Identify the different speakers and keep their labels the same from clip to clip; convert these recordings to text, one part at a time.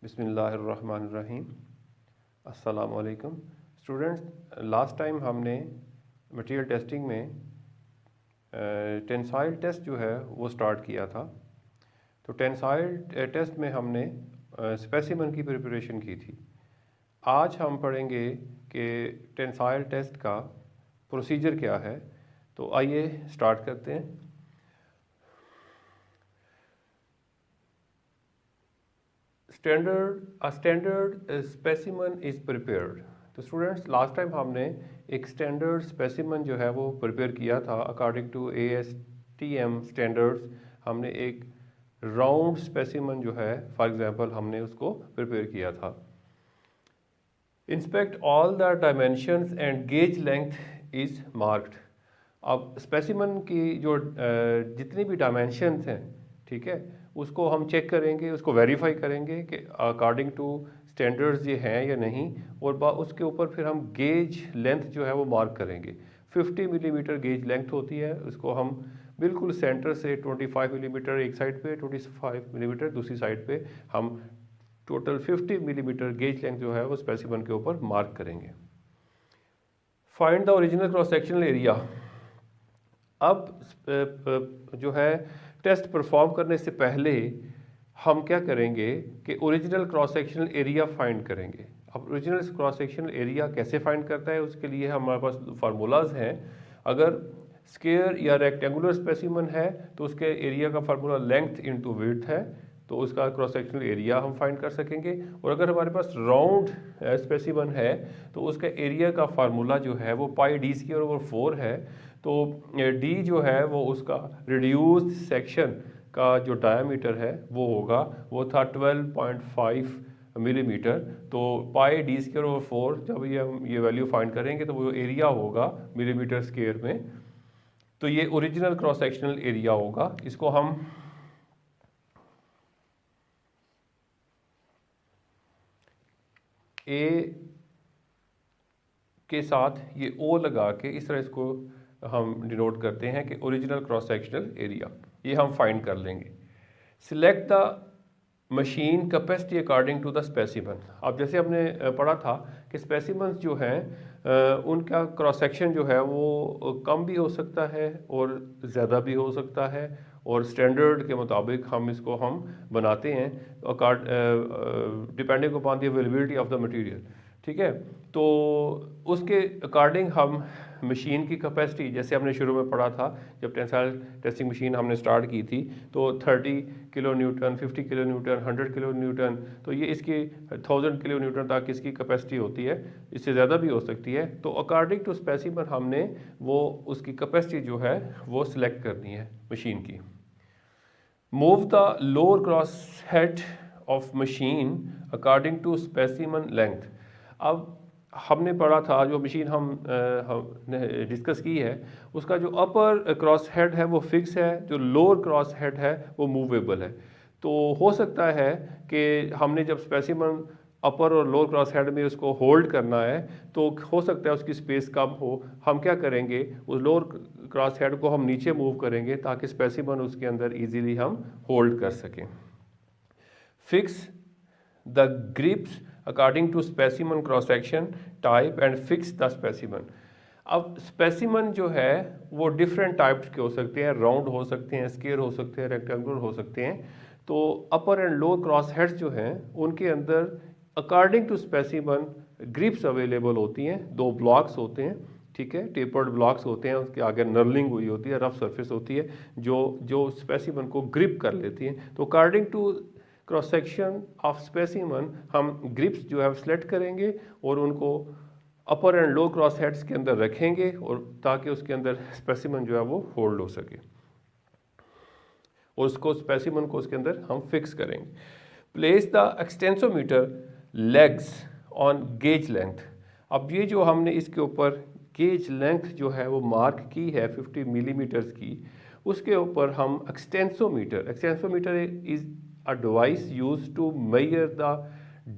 Speaker 1: बिस्मिल्लाहिर्रहमानिर्रहीम। अस्सलाम वालेकुम स्टूडेंट्स। लास्ट टाइम हमने मटेरियल टेस्टिंग में टेंसाइल टेस्ट जो है वो स्टार्ट किया था। तो टेंसाइल टेस्ट में हमने स्पेसिमन की प्रिपरेशन की थी। आज हम पढ़ेंगे कि टेंसाइल टेस्ट का प्रोसीजर क्या है। तो आइए स्टार्ट करते हैं। Standard specimen is prepared. तो स्टूडेंट्स, लास्ट टाइम हमने एक स्टैंडर्ड स्पेसिमन जो है वो प्रिपेयर किया था अकॉर्डिंग टू ASTM स्टैंडर्ड्स। हमने एक राउंड स्पेसिमन जो है फॉर एग्जांपल हमने उसको प्रिपेयर किया था। Inspect all the dimensions and gauge length is marked. अब स्पेसिमन की जो जितनी भी डायमेंशंस हैं, ठीक है, उसको हम चेक करेंगे, उसको वेरीफाई करेंगे कि अकॉर्डिंग टू स्टैंडर्ड्स ये हैं या नहीं। और उसके ऊपर फिर हम गेज लेंथ जो है वो मार्क करेंगे। 50 मिलीमीटर गेज लेंथ होती है, उसको हम बिल्कुल सेंटर से 25 मिलीमीटर एक साइड पे, 25 मिलीमीटर दूसरी साइड पे, हम टोटल 50 मिलीमीटर गेज लेंथ जो है वो स्पेसिमन के ऊपर मार्क करेंगे। Find the original cross sectional area. अब जो है टेस्ट परफॉर्म करने से पहले हम क्या करेंगे कि original cross sectional area find करेंगे। अब ओरिजिनल क्रॉस सेक्शनल एरिया कैसे फाइंड करता है, उसके लिए हमारे पास फार्मूलाज हैं। अगर स्क्वायर या रेक्टेंगुलर स्पेसिमन है तो उसके एरिया का फार्मूला लेंथ इनटू विड्थ है, तो उसका क्रॉस सेक्शनल एरिया हम फाइंड कर सकेंगे। और अगर हमारे पास राउंड स्पेसिमन है तो उसका एरिया का फार्मूला जो है वो पाई डी स्क्वायर ओवर 4 है। तो डी जो है वो उसका रिड्यूस्ड सेक्शन का जो डायमीटर है वो होगा, वो था 12.5 मिलीमीटर। तो पाई डी स्क्वायर ओवर 4 जब हम ये वैल्यू फाइंड करेंगे तो वो एरिया होगा मिलीमीटर स्क्वायर में। तो ये ओरिजिनल क्रॉस सेक्शनल एरिया होगा। इसको हम ए के साथ ये ओ लगा के इस तरह इसको हम डिनोट करते हैं कि ओरिजिनल क्रॉस सेक्शनल एरिया, ये हम फाइंड कर लेंगे। Select the machine capacity according to the specimen. अब जैसे हमने पढ़ा था कि स्पेसिमन्स जो हैं उनका क्रॉस सेक्शन जो है वो कम भी हो सकता है और ज़्यादा भी हो सकता है, और स्टैंडर्ड के मुताबिक हम इसको हम बनाते हैं depending upon the availability of the material. ठीक है, तो उसके अकॉर्डिंग हम मशीन की कैपेसिटी, जैसे हमने शुरू में पढ़ा था जब टेंसाइल टेस्टिंग मशीन हमने स्टार्ट की थी, तो 30 kilo Newton, 50 kilo Newton, 100 kilo Newton, तो ये इसकी 1000 किलो न्यूटन तक इसकी कैपेसिटी होती है, इससे ज़्यादा भी हो सकती है। तो अकॉर्डिंग टू स्पेसिमन हमने वो उसकी कैपेसिटी जो है वो सिलेक्ट करनी है मशीन की। Move the lower cross head of machine according to specimen length. अब हमने पढ़ा था, जो मशीन हमने डिस्कस की है, उसका जो अपर क्रॉस हेड है वो फिक्स है, जो लोअर क्रॉस हेड है वो मूवेबल है। तो हो सकता है कि हमने जब स्पेसिमन अपर और लोअर क्रॉस हेड में उसको होल्ड करना है तो हो सकता है उसकी स्पेस कम हो। हम क्या करेंगे, उस लोअर क्रॉस हेड को हम नीचे मूव करेंगे ताकि स्पेसिमन उसके अंदर इजीली हम होल्ड कर सकें। Fix the grips according to specimen cross section type and fix the specimen. अब स्पेसिमन जो है वो डिफरेंट टाइप्स के हो सकते हैं, राउंड हो सकते हैं, स्क्वायर हो सकते हैं, रेक्टेंगुलर हो सकते हैं। तो upper and lower cross heads जो हैं उनके अंदर according to specimen grips available होती हैं। 2 ब्लॉक्स होते हैं, ठीक है, टेपर्ड ब्लॉक्स होते हैं, उसके आगे नर्लिंग हुई होती है, रफ सरफेस होती है जो जो स्पेसिमन को ग्रिप कर लेती है। तो according to cross section of specimen हम ग्रिप्स जो है सेलेक्ट करेंगे और उनको upper and low cross heads के अंदर रखेंगे, और ताकि उसके अंदर स्पेसिमन जो है वो होल्ड हो सके, और उसको स्पेसिमन को उसके अंदर हम फिक्स करेंगे। Place the extensometer legs on gauge length. अब ये जो हमने इसके ऊपर गेज लेंथ जो है वो मार्क की है 50 मिलीमीटर्स की, उसके ऊपर हम एक्सटेंसोमीटर is a device used to measure the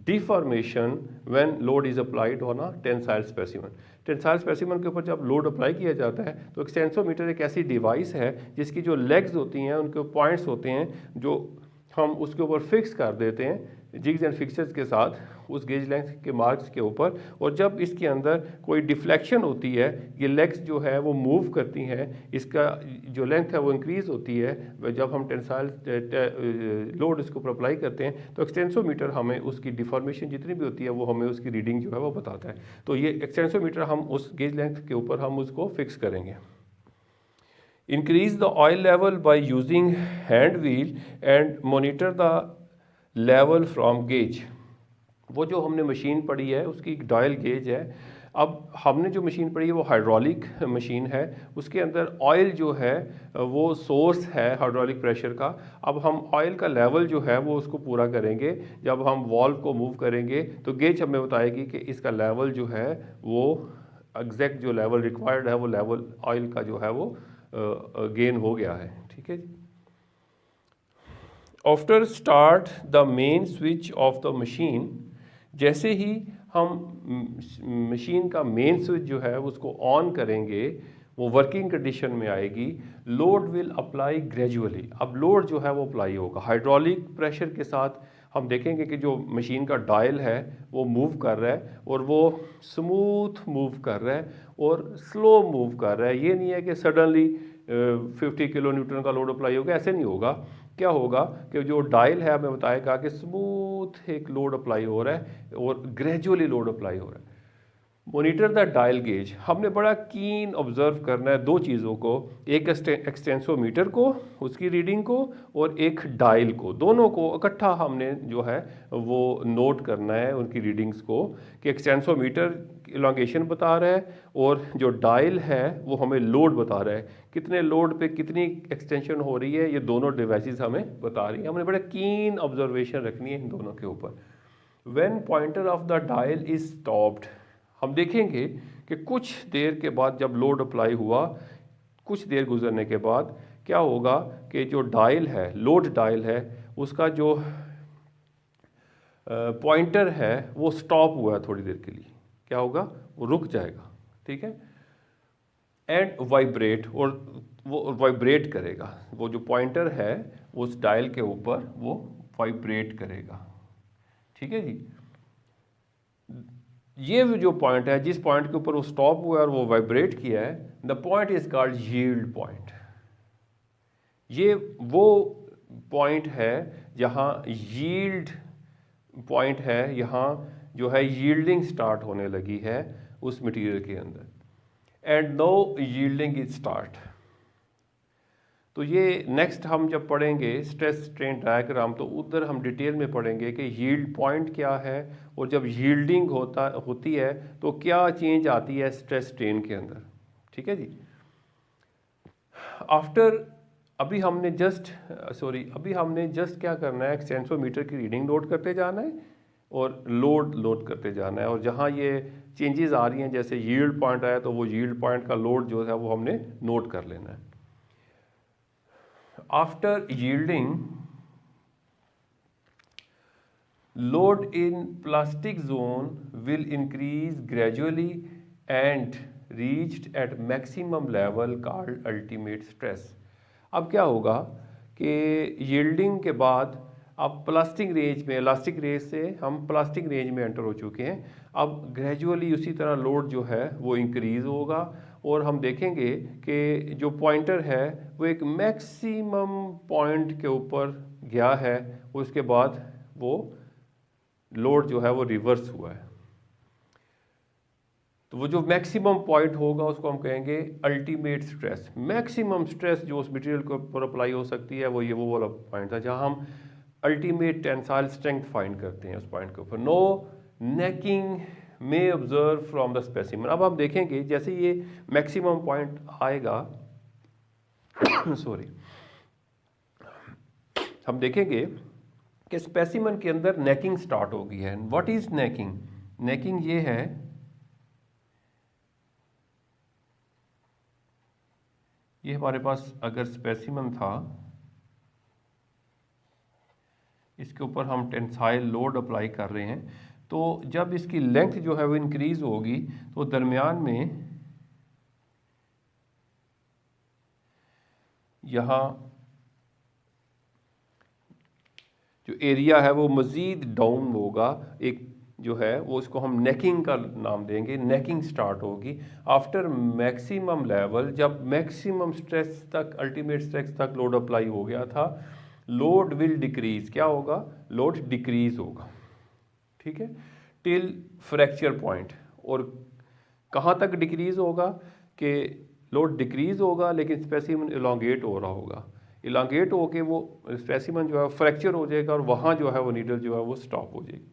Speaker 1: deformation when load is applied on a tensile specimen। Tensile specimen के ऊपर जब लोड अप्लाई किया जाता है तो एक्सटेंसोमीटर एक ऐसी डिवाइस है जिसकी जो लेग्स होती हैं, उनके पॉइंट्स होते हैं, जो हम उसके ऊपर फिक्स कर देते हैं जिग्स एंड फिक्सर्स के साथ उस गेज लेंथ के मार्क्स के ऊपर, और जब इसके अंदर कोई डिफ्लेक्शन होती है, ये लेग्स जो है वो मूव करती हैं, इसका जो लेंथ है वो इंक्रीज़ होती है, जब हम टेंसाइल लोड इसके ऊपर अप्लाई करते हैं तो एक्सटेंसोमीटर हमें उसकी डिफॉर्मेशन जितनी भी होती है वो हमें उसकी रीडिंग जो है वो बताता है। तो ये एक्सटेंसोमीटर हम उस गेज लेंथ के ऊपर हम उसको फिक्स करेंगे। Increase the oil level by using hand wheel and monitor the level from gauge। वो जो हमने मशीन पढ़ी है उसकी एक डायल गेज है। अब हमने जो मशीन पढ़ी है वो हाइड्रोलिक मशीन है, उसके अंदर ऑयल जो है वो सोर्स है हाइड्रोलिक प्रेशर का। अब हम ऑयल का लेवल जो है वो उसको पूरा करेंगे, जब हम वॉल्व को मूव करेंगे तो गेज हमें बताएगी कि इसका लेवल जो है वो एग्जैक्ट जो लेवल रिक्वायर्ड है वो लेवल ऑयल का जो है वो गेन हो गया है। ठीक है जी। After start the main switch off the machine, जैसे ही हम मशीन का मेन स्विच जो है उसको ऑन करेंगे वो वर्किंग कंडीशन में आएगी। Load will apply gradually. अब लोड जो है वो अप्लाई होगा हाइड्रोलिक प्रेशर के साथ। हम देखेंगे कि जो मशीन का डायल है वो मूव कर रहा है और वो स्मूथ मूव कर रहा है और स्लो मूव कर रहा है। ये नहीं है कि सडनली 50 किलो न्यूटन का लोड अप्लाई होगा, ऐसे नहीं होगा। क्या होगा कि जो डायल है हमें बताएगा कि स्मूथ एक लोड अप्लाई हो रहा है और ग्रेजुअली लोड अप्लाई हो रहा है। मोनीटर द डायल गेज, हमने बड़ा कीन ऑब्जर्व करना है दो चीज़ों को, एक एक्सटेंसोमीटर को उसकी रीडिंग को और एक डायल को, दोनों को इकट्ठा हमने जो है वो नोट करना है उनकी रीडिंग्स को, कि एक्सटेंसोमीटर इलांगेशन बता रहा है और जो डायल है वो हमें लोड बता रहा है, कितने लोड पे कितनी एक्सटेंशन हो रही है, ये दोनों डिवाइसेस हमें बता रही हैं। हमने बड़ा कीन ऑब्जर्वेशन रखनी है इन दोनों के ऊपर। When pointer of the dial is stopped, हम देखेंगे कि कुछ देर के बाद जब लोड अप्लाई हुआ, कुछ देर गुजरने के बाद क्या होगा कि जो डायल है, लोड डायल है, उसका जो पॉइंटर है वो स्टॉप हुआ है थोड़ी देर के लिए, क्या होगा वो रुक जाएगा। ठीक है। एंड वाइब्रेट, और वो वाइब्रेट करेगा, वो जो पॉइंटर है वो उस डायल के ऊपर वो वाइब्रेट करेगा। ठीक है जी। ये जो पॉइंट है, जिस पॉइंट के ऊपर वो स्टॉप हुआ है और वो वाइब्रेट किया है, the point is called yield point. ये वो पॉइंट है जहाँ यील्ड पॉइंट है, यहाँ जो है यील्डिंग स्टार्ट होने लगी है उस मटेरियल के अंदर। And no yielding is start. तो ये नेक्स्ट हम जब पढ़ेंगे स्ट्रेस स्ट्रेन डायग्राम तो उधर हम डिटेल में पढ़ेंगे कि यील्ड पॉइंट क्या है और जब यील्डिंग होती है तो क्या चेंज आती है स्ट्रेस स्ट्रेन के अंदर। ठीक है जी। आफ्टर अभी हमने जस्ट क्या करना है, एक्सटेंसोमीटर की रीडिंग नोट करते जाना है और लोड नोट करते जाना है, और जहाँ ये चेंजेस आ रही हैं जैसे यील्ड पॉइंट आया तो वो यील्ड पॉइंट का लोड जो है वो हमने नोट कर लेना है। After yielding, load in plastic zone will increase gradually and reached at maximum level called ultimate stress। अब क्या होगा कि yielding के बाद अब प्लास्टिक रेंज में, इलास्टिक रेंज से हम प्लास्टिक रेंज में एंटर हो चुके हैं। अब ग्रेजुअली उसी तरह लोड जो है वो इंक्रीज़ होगा और हम देखेंगे कि जो पॉइंटर है वो एक मैक्सिमम पॉइंट के ऊपर गया है, उसके बाद वो लोड जो है वो रिवर्स हुआ है। तो वो जो मैक्सिमम पॉइंट होगा उसको हम कहेंगे अल्टीमेट स्ट्रेस। मैक्सिमम स्ट्रेस जो उस मटेरियल के ऊपर अप्लाई हो सकती है वो वाला पॉइंट था जहाँ हम अल्टीमेट टेंसाइल स्ट्रेंथ फाइंड करते हैं उस पॉइंट के ऊपर। नो नेकिंग में ऑब्जर्व फ्रॉम द स्पेसिमन। अब हम देखेंगे जैसे ये मैक्सिमम पॉइंट आएगा सॉरी, हम देखेंगे कि स्पेसिमन के अंदर नेकिंग स्टार्ट हो गई है। What is necking? नेकिंग ये है, ये हमारे पास अगर स्पेसिमन था, इसके ऊपर हम टेंसाइल लोड अप्लाई कर रहे हैं, तो जब इसकी लेंथ जो है वो इंक्रीज होगी तो दरमियान में यहाँ जो एरिया है वो मज़ीद डाउन होगा, एक जो है वो इसको हम नेकिंग का नाम देंगे, नेकिंग स्टार्ट होगी आफ्टर मैक्सिमम लेवल, जब मैक्सिमम स्ट्रेस तक, अल्टीमेट स्ट्रेस तक लोड अप्लाई हो गया था, लोड विल डिक्रीज, क्या होगा, लोड डिक्रीज होगा, ठीक है, टिल फ्रैक्चर पॉइंट। और कहाँ तक डिक्रीज होगा कि लोड डिक्रीज होगा लेकिन स्पेसिमन इलांगेट हो रहा होगा, इलांगेट होके वो स्पेसिमन जो है फ्रैक्चर हो जाएगा और वहाँ जो है वो नीडल जो है वो स्टॉप हो जाएगी।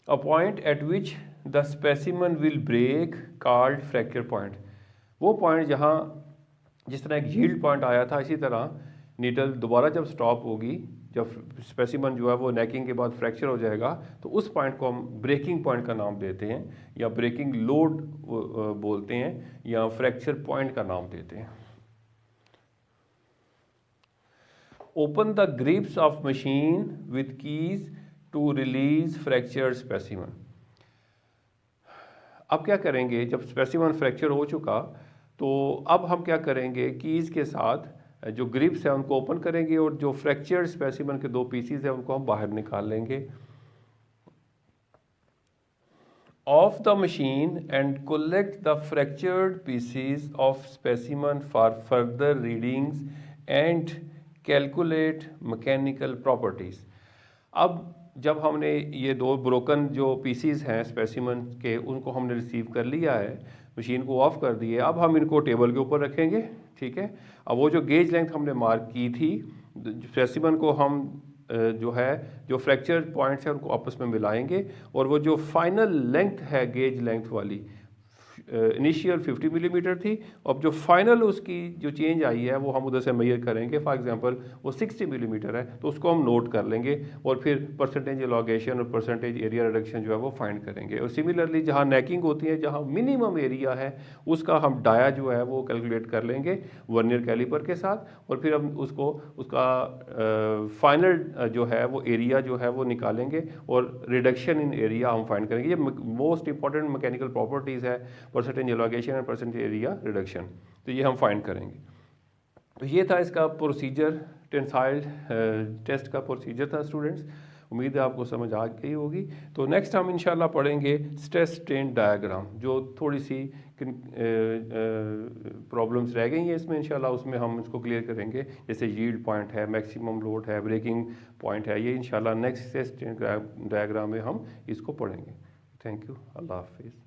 Speaker 1: A point at which the specimen will break called fracture point, वो पॉइंट जहाँ जिस तरह एक यील्ड पॉइंट आया था इसी तरह नीडल दोबारा जब स्टॉप होगी, जब स्पेसिमन जो है वो नेकिंग के बाद फ्रैक्चर हो जाएगा, तो उस पॉइंट को हम ब्रेकिंग पॉइंट का नाम देते हैं या ब्रेकिंग लोड बोलते हैं या फ्रैक्चर पॉइंट का नाम देते हैं। Open the grips of machine with keys to release fractured specimen. अब क्या करेंगे, जब स्पेसिमन फ्रैक्चर हो चुका तो अब हम क्या करेंगे, कीज़ के साथ जो ग्रिप्स है उनको ओपन करेंगे और जो फ्रैक्चर्ड स्पेसिमन के दो पीसीज है उनको हम बाहर निकाल लेंगे of the machine and collect the fractured PCs of specimen for further readings and calculate mechanical properties. अब जब हमने ये दो ब्रोकन जो पीसीज हैं स्पेसिमन के उनको हमने रिसीव कर लिया है, मशीन को ऑफ कर दिए, अब हम इनको टेबल के ऊपर रखेंगे, ठीक है। अब वो जो गेज लेंथ हमने मार्क की थी, स्पेसिमन को हम जो है जो फ्रैक्चर पॉइंट्स हैं उनको आपस में मिलाएंगे और वो जो फाइनल लेंथ है गेज लेंथ वाली, इनिशियल 50 मिलीमीटर थी, अब जो फाइनल उसकी जो चेंज आई है वो हम उधर से मेजर करेंगे। फॉर एग्जांपल वो 60 मिलीमीटर है तो उसको हम नोट कर लेंगे और फिर परसेंटेज एलोगेशन और परसेंटेज एरिया रिडक्शन जो है वो फाइंड करेंगे। और सिमिलरली जहाँ नेकिंग होती है, जहाँ मिनिमम एरिया है, उसका हम डाया जो है वो कैलकुलेट कर लेंगे वर्नियर कैलिपर के साथ और फिर हम उसको उसका फाइनल जो है वो एरिया जो है वो निकालेंगे और रिडक्शन इन एरिया हम फाइंड करेंगे। ये मोस्ट इंपॉर्टेंट मैकेनिकल प्रॉपर्टीज़ है, percentage allocation and percentage area reduction, तो ये हम फाइंड करेंगे। तो ये था इसका प्रोसीजर, टेंसाइल टेस्ट का प्रोसीजर था स्टूडेंट्स। उम्मीद है आपको समझ आ गई होगी। तो नेक्स्ट हम इंशाल्लाह पढ़ेंगे स्ट्रेस स्ट्रेन डायग्राम, जो थोड़ी सी प्रॉब्लम्स रह गई हैं इसमें, इंशाल्लाह उसमें हम इसको क्लियर करेंगे। जैसे यील्ड पॉइंट है, मैक्सिमम लोड है, ब्रेकिंग पॉइंट है, ये इंशाल्लाह नेक्स्ट स्ट्रेस स्ट्रेन डायग्राम में हम इसको पढ़ेंगे। थैंक यू, अल्लाह हाफिज़।